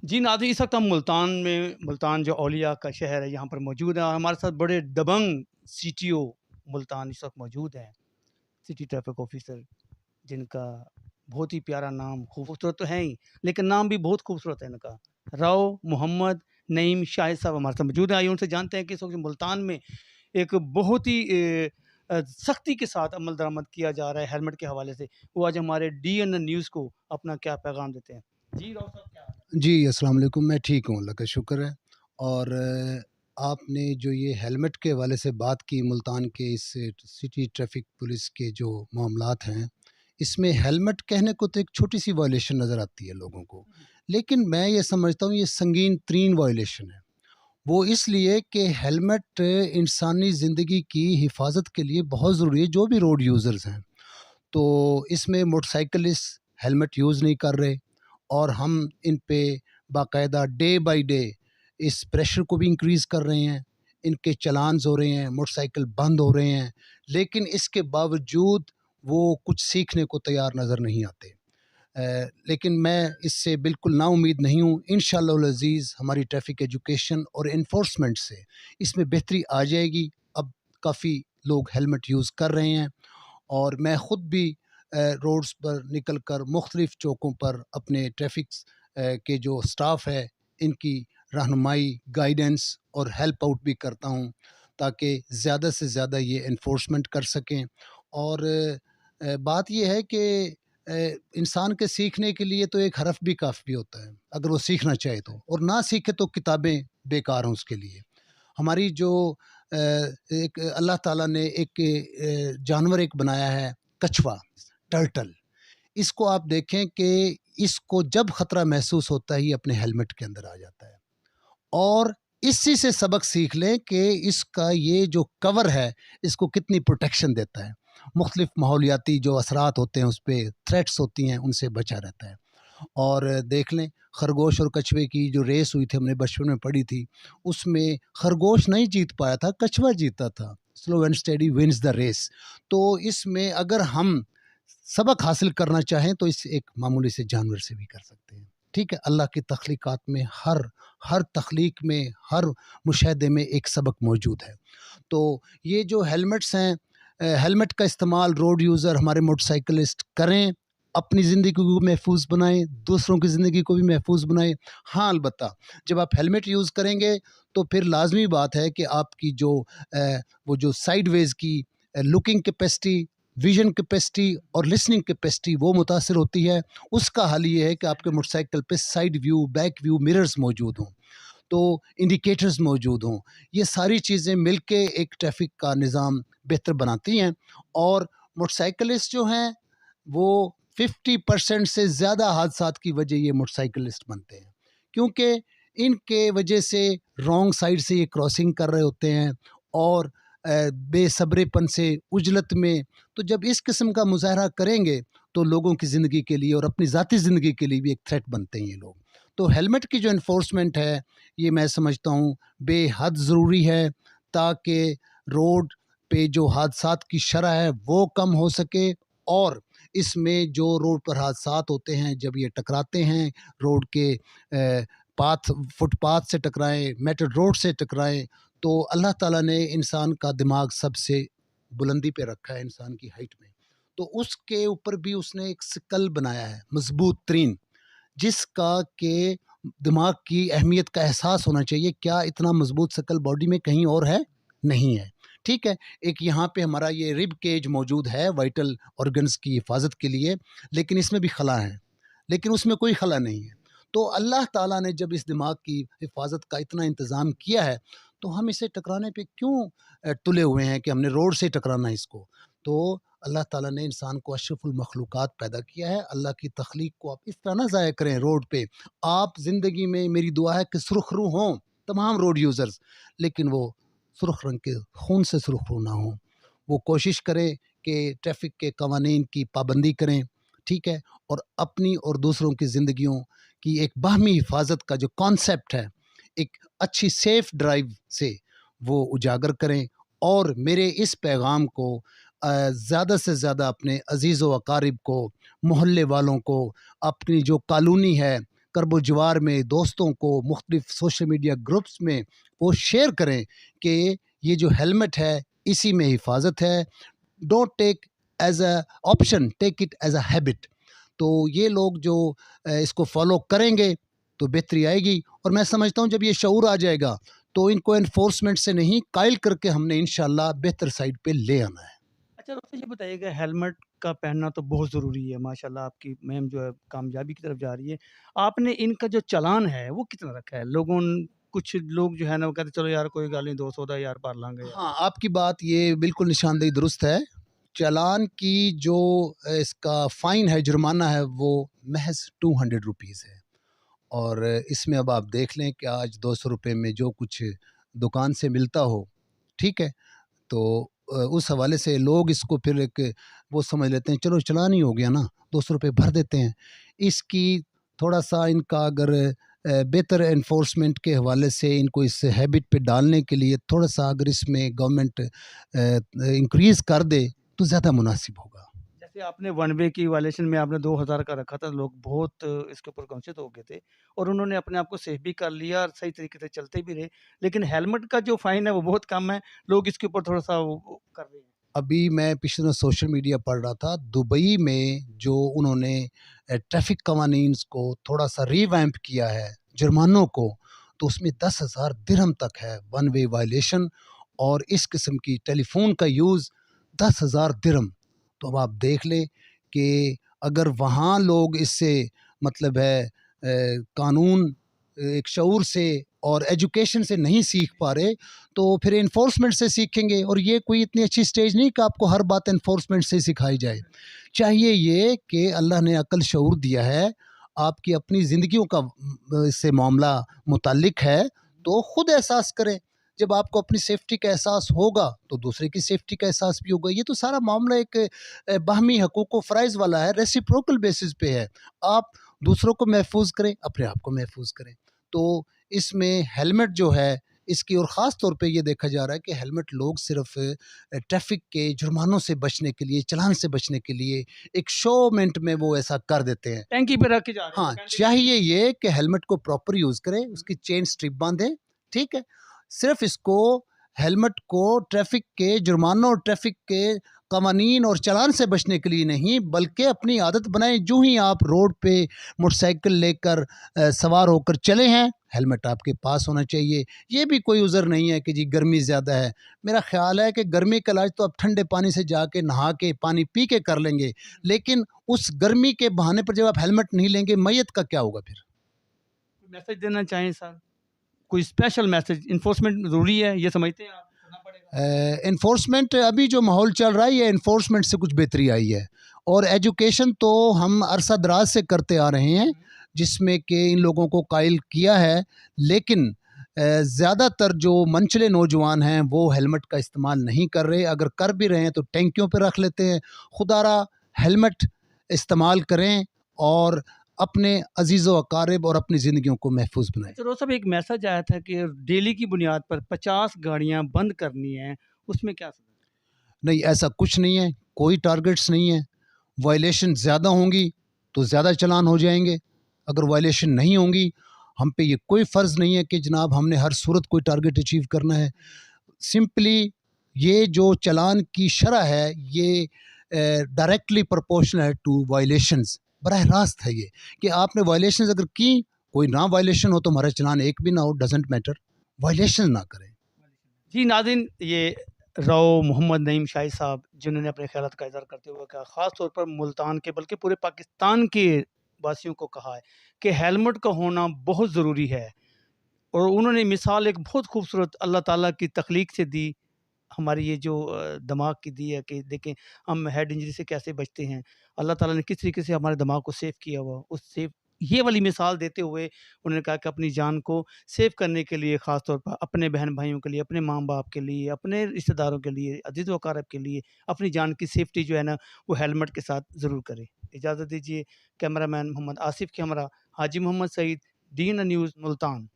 जी नाज़रीन, इस वक्त हम मुल्तान जो औलिया का शहर है यहाँ पर मौजूद है और हमारे साथ बड़े दबंग सीटीओ मुल्तान इस वक्त मौजूद हैं, सिटी ट्रैफिक ऑफिसर, जिनका बहुत ही प्यारा नाम, खूबसूरत तो है ही लेकिन नाम भी बहुत खूबसूरत है इनका। राव मोहम्मद नईम शाहिद साहब हमारे साथ मौजूद हैं। आइए उनसे जानते हैं कि इस वक्त मुल्तान में एक बहुत ही सख्ती के साथ अमल दरामद किया जा रहा है हेलमेट के हवाले से। वो आज हमारे DN न्यूज़ को अपना क्या पैगाम देते हैं। जी राव साहब, क्या हाल है? जी, अस्सलाम वालेकुम। मैं ठीक हूँ, अल्लाह का शुक्र है। और आपने जो ये हेलमेट के हवाले से बात की, मुल्तान के इस सिटी ट्रैफ़िक पुलिस के जो मामलात हैं, इसमें हेलमेट कहने को तो एक छोटी-सी वायलेशन नज़र आती है लोगों को। लेकिन मैं ये समझता हूँ ये संगीन तरीन वायलेशन है। वो इसलिए कि हेलमेट इंसानी ज़िंदगी की हिफ़ाज़त के लिए बहुत ज़रूरी है, जो भी रोड यूज़र्स हैं। तो इसमें मोटरसाइकिलिस्ट हेलमेट यूज़ नहीं कर रहे और हम इन पे बाकायदा डे बाय डे इस प्रेशर को भी इंक्रीज़ कर रहे हैं। इनके चालान्स हो रहे हैं, मोटरसाइकिल बंद हो रहे हैं, लेकिन इसके बावजूद वो कुछ सीखने को तैयार नज़र नहीं आते। लेकिन मैं इससे बिल्कुल नाउम्मीद नहीं हूँ। इंशाअल्लाह अज़ीज़ हमारी ट्रैफ़िक एजुकेशन और एनफोर्समेंट से इसमें बेहतरी आ जाएगी। अब काफ़ी लोग हेलमेट यूज़ कर रहे हैं और मैं ख़ुद भी रोड्स पर निकल कर मुख्तलिफ़ चौकों पर अपने ट्रैफ़िक्स के जो स्टाफ है इनकी रहनुमाई, गाइडेंस और हेल्प आउट भी करता हूँ, ताकि ज़्यादा से ज़्यादा ये एनफोर्समेंट कर सकें। और बात ये है कि इंसान के सीखने के लिए तो एक हरफ भी काफ़ी होता है, अगर वो सीखना चाहे तो, और ना सीखे तो किताबें बेकार हैं उसके लिए। हमारी जो एक अल्लाह ताला ने एक जानवर एक बनाया है, कछुआ, टर्टल। इसको आप देखें कि इसको जब ख़तरा महसूस होता है ये अपने हेलमेट के अंदर आ जाता है, और इसी से सबक सीख लें कि इसका ये जो कवर है इसको कितनी प्रोटेक्शन देता है। मुख्तलिफ़ माहौलियाती जो असरात होते हैं, उस पे थ्रेट्स होती हैं, उनसे बचा रहता है। और देख लें, खरगोश और कछुए की जो रेस हुई थी, हमने बचपन में पढ़ी थी, उसमें खरगोश नहीं जीत पाया था, कछुआ जीता था। Slow and steady wins the race. तो इसमें अगर हम सबक हासिल करना चाहें तो इस एक मामूली से जानवर से भी कर सकते हैं। ठीक है, अल्लाह की तख्लीक़ात में हर तख्लीक में, हर मुशाहदे में एक सबक मौजूद है। तो ये जो हेलमेट्स हैं, हेलमेट का इस्तेमाल रोड यूज़र, हमारे मोटरसाइकिलिस्ट करें, अपनी ज़िंदगी को महफूज बनाएँ, दूसरों की ज़िंदगी को भी महफूज बनाएँ। हाँ, अलबत्ता जब आप हेलमेट यूज़ करेंगे तो फिर लाज़मी बात है कि आपकी जो वो जो साइडवेज़ की लुकिंग कैपेसिटी, विज़न कैपेसिटी और लिसनिंग कैपेसिटी वो मुतासिर होती है। उसका हल ये है कि आपके मोटरसाइकिल पे side view, back view mirrors मौजूद हों, तो इंडिकेटर्स मौजूद हों। ये सारी चीज़ें मिलके एक ट्रैफ़िक का निज़ाम बेहतर बनाती हैं। और मोटरसाइकिलिस्ट जो हैं वो 50% से ज़्यादा हादसात की वजह ये मोटरसाइकिलिस्ट बनते हैं, क्योंकि इनके वजह से रॉन्ग साइड से ये क्रॉसिंग कर रहे होते हैं और बेसब्रेपन से, उजलत में। तो जब इस किस्म का मुज़ाहरा करेंगे तो लोगों की ज़िंदगी के लिए और अपनी ज़ाती ज़िंदगी के लिए भी एक थ्रेट बनते हैं ये लोग। तो हेलमेट की जो एनफोर्समेंट है, ये मैं समझता हूँ बेहद ज़रूरी है, ताकि रोड पे जो हादसात की शरह है वो कम हो सके। और इसमें जो रोड पर हादसात होते हैं, जब ये टकराते हैं, रोड के फुटपाथ से टकराएँ, मेटल रोड से टकराएँ, तो अल्लाह ताला ने इंसान का दिमाग सबसे बुलंदी पे रखा है, इंसान की हाइट में। तो उसके ऊपर भी उसने एक स्कल बनाया है मज़बूत तरीन, जिसका के दिमाग की अहमियत का एहसास होना चाहिए। क्या इतना मज़बूत शक्ल बॉडी में कहीं और है? नहीं है। ठीक है, एक यहाँ पे हमारा ये रिब केज मौजूद है वाइटल ऑर्गन्स की हिफाजत के लिए, लेकिन इसमें भी खला है, लेकिन उसमें कोई खला नहीं है। तो अल्लाह ताला ने जब इस दिमाग की हिफाजत का इतना इंतज़ाम किया है, तो हम इसे टकराने पे क्यों तुले हुए हैं कि हमने रोड से टकराना है इसको। तो अल्लाह ताला ने इंसान को अशरफुल मखलूक़ात पैदा किया है। अल्लाह की तख्लीक को आप इस तरह ना ज़ाया करें रोड पे। आप ज़िंदगी में, मेरी दुआ है कि सुरखरू हों तमाम रोड यूज़र्स, लेकिन वो सुर्ख रंग के खून से सुरखरू ना हों। वो कोशिश करें कि ट्रैफ़िक के कवानीन की पाबंदी करें, ठीक है? और अपनी और दूसरों की ज़िंदगियों की एक बाहमी हिफाजत का जो कॉन्सेप्ट है, एक अच्छी सेफ़ ड्राइव से वो उजागर करें। और मेरे इस पैगाम को ज़्यादा से ज़्यादा अपने अज़ीज़ व अकारिब को, मोहल्ले वालों को, अपनी जो कॉलोनी है, करब जवार में, दोस्तों को मुख्तलिफ सोशल मीडिया ग्रुप्स में वो शेयर करें कि ये जो हेलमेट है इसी में हिफाजत है. Don't take as a option, take it as a habit. तो ये लोग जो इसको फॉलो करेंगे तो बेहतरी आएगी. और मैं समझता हूँ जब ये शऊर आ जाएगा तो इनको एनफोर्समेंट से नहीं, कायल करके हमने इंशाल्लाह बेहतर साइड पे ले आना है. अच्छा दोस्तों, ये बताइएगा, हेलमेट का पहनना तो बहुत ज़रूरी है, माशाल्लाह आपकी मुहिम जो है कामयाबी की तरफ जा रही है। आपने इनका जो चालान है वो कितना रखा है? कुछ लोग जो है ना वो कहते चलो यार कोई गल नहीं, 200 दा यार भर लांगे यार। हाँ, आपकी बात ये बिल्कुल निशानदेही दुरुस्त है. चालान की जो इसका फ़ाइन है, जुर्माना है, वो महज़ 200 रुपीज़ है. और इसमें अब आप देख लें कि आज 200 रुपये में जो कुछ दुकान से मिलता हो, ठीक है, तो उस हवाले से लोग इसको फिर एक वो समझ लेते हैं, चलो चालान ही हो गया ना, 200 रुपये भर देते हैं. इसकी थोड़ा-सा इनका अगर बेहतर एनफोर्समेंट के हवाले से इनको इस हैबिट पे डालने के लिए थोड़ा-सा अगर इसमें गवर्नमेंट इंक्रीज़ कर दे तो ज़्यादा मुनासिब होगा. जैसे आपने वन वे की वायलेशन में आपने 2000 का रखा था, लोग बहुत इसके ऊपर कॉन्शियस हो गए थे और उन्होंने अपने आप को सेफ भी कर लिया और सही तरीके से चलते भी रहे। लेकिन हेलमेट का जो फ़ाइन है वो बहुत कम है, लोग इसके ऊपर थोड़ा-सा वो कर रहे हैं। अभी मैं पिछले दिनों सोशल मीडिया पढ़ रहा था, दुबई में जो उन्होंने ट्रैफ़िक कवानीन्स को थोड़ा-सा रिवैम्प किया है, जुर्मानों को, तो उसमें 10,000 दिरहम तक है वन वे वायलेशन. और इस किस्म की टेलीफ़ोन का यूज़ 10,000 दिरहम. तो अब आप देख लें कि अगर वहाँ लोग इससे मतलब है कानून एक शऊर से और एजुकेशन से नहीं सीख पा रहे, तो फिर एनफोर्समेंट से सीखेंगे. और ये कोई इतनी अच्छी स्टेज नहीं कि आपको हर बात एनफोर्समेंट से सिखाई जाए. चाहिए ये कि अल्लाह ने अक्ल शऊर दिया है, आपकी अपनी ज़िंदगियों का इससे मामला मुताल्लिक है, तो ख़ुद एहसास करें. जब आपको अपनी सेफ्टी का एहसास होगा तो दूसरे की सेफ्टी का एहसास भी होगा. ये तो सारा मामला एक बाहमी हकूक़ व फ़राइज़ वाला है, रेसिप्रोकल बेसिस पे है. आप दूसरों को महफूज करें, अपने आप को महफूज करें. तो इसमें हेलमेट जो है इसकी, और ख़ास तौर पे ये देखा जा रहा है कि हेलमेट लोग सिर्फ ट्रैफिक के जुर्मानों से बचने के लिए, चालान से बचने के लिए एक शोमेंट में वो ऐसा कर देते हैं. टैंकी पे रख के जा रहे हैं, हाँ, कैंडी चाहिए ये कि हेलमेट को प्रॉपर यूज़ करें, उसकी चेन स्ट्रिप बांधें, ठीक है. सिर्फ इसको हेलमेट को ट्रैफिक के जुर्मानों और ट्रैफिक के कवानीन और चालान से बचने के लिए नहीं, बल्कि अपनी आदत बनाएं. जो ही आप रोड पे मोटरसाइकिल लेकर सवार होकर चले हैं, हेलमेट आपके पास होना चाहिए. ये भी कोई उज़र नहीं है कि जी गर्मी ज़्यादा है. मेरा ख़्याल है कि गर्मी का इलाज तो आप ठंडे पानी से जाके नहा के पानी पी के कर लेंगे, लेकिन उस गर्मी के बहाने पर जब आप हेलमेट नहीं लेंगे, मैयत का क्या होगा फिर? मैसेज देना चाहें सर? कोई स्पेशल मैसेज, एनफोर्समेंट ज़रूरी है, ये समझते हैं आप? करना पड़ेगा। एनफोर्समेंट अभी जो माहौल चल रहा है, ये एनफोर्समेंट से कुछ बेहतरी आई है. और एजुकेशन तो हम अरसा दराज से करते आ रहे हैं, जिसमें कि इन लोगों को कायल किया है. लेकिन ज़्यादातर जो मनचले नौजवान हैं वो हेलमेट का इस्तेमाल नहीं कर रहे. अगर कर भी रहे हैं तो टैंकियों पे रख लेते हैं. खुदारा हेलमेट इस्तेमाल करें और अपने अजीज़ व अकारिब और अपनी ज़िंदगियों को महफूज बनाएं. चलो साहब, एक मैसेज आया था कि डेली की बुनियाद पर 50 गाड़ियां बंद करनी है, उसमें क्या समझ? नहीं, ऐसा कुछ नहीं है, कोई टारगेट्स नहीं है. वायलेशन ज़्यादा होंगी तो ज़्यादा चालान हो जाएंगे. अगर वायलेशन नहीं होंगी, हम पे ये कोई फ़र्ज़ नहीं है कि जनाब हमने हर सूरत कोई टारगेट अचीव करना है. सिंपली ये जो चालान की शरह है, ये डायरेक्टली प्रोपोर्शनल है टू वायलेशंस. बराह रास्त है ये कि आपने वायलेशंस अगर की, कोई ना वायलेशन हो तो हमारा चालान एक भी ना हो, डजंट मैटर. वायलेशन ना करें. जी नाज़रीन, ये राव मोहम्मद नईम शाही साहब, जिन्होंने अपने ख्यालात का इज़हार करते हुए कहा, ख़ास तौर पर मुल्तान के बल्कि पूरे पाकिस्तान के वासियों को कहा है कि हेलमेट का होना बहुत ज़रूरी है. और उन्होंने मिसाल एक बहुत खूबसूरत अल्लाह ताला की तख्लीक से दी, हमारी ये जो दिमाग की दी है कि देखें हम हेड इंजरी से कैसे बचते हैं. अल्लाह ताला ने किस तरीके से हमारे दिमाग को सेव किया हुआ, उस सेव ये वाली मिसाल देते हुए उन्होंने कहा कि अपनी जान को सेव करने के लिए, ख़ास तौर पर अपने बहन भाइयों के लिए, अपने माँ बाप के लिए, अपने रिश्तेदारों के लिए, अजीज़ व अक़ारिब के लिए अपनी जान की सेफ्टी जो है ना वो हेलमेट के साथ ज़रूर करें. इजाज़त दीजिए. कैमरामैन मोहम्मद आसिफ के हमरा Haji Mohammad Saeed, D N news Multan.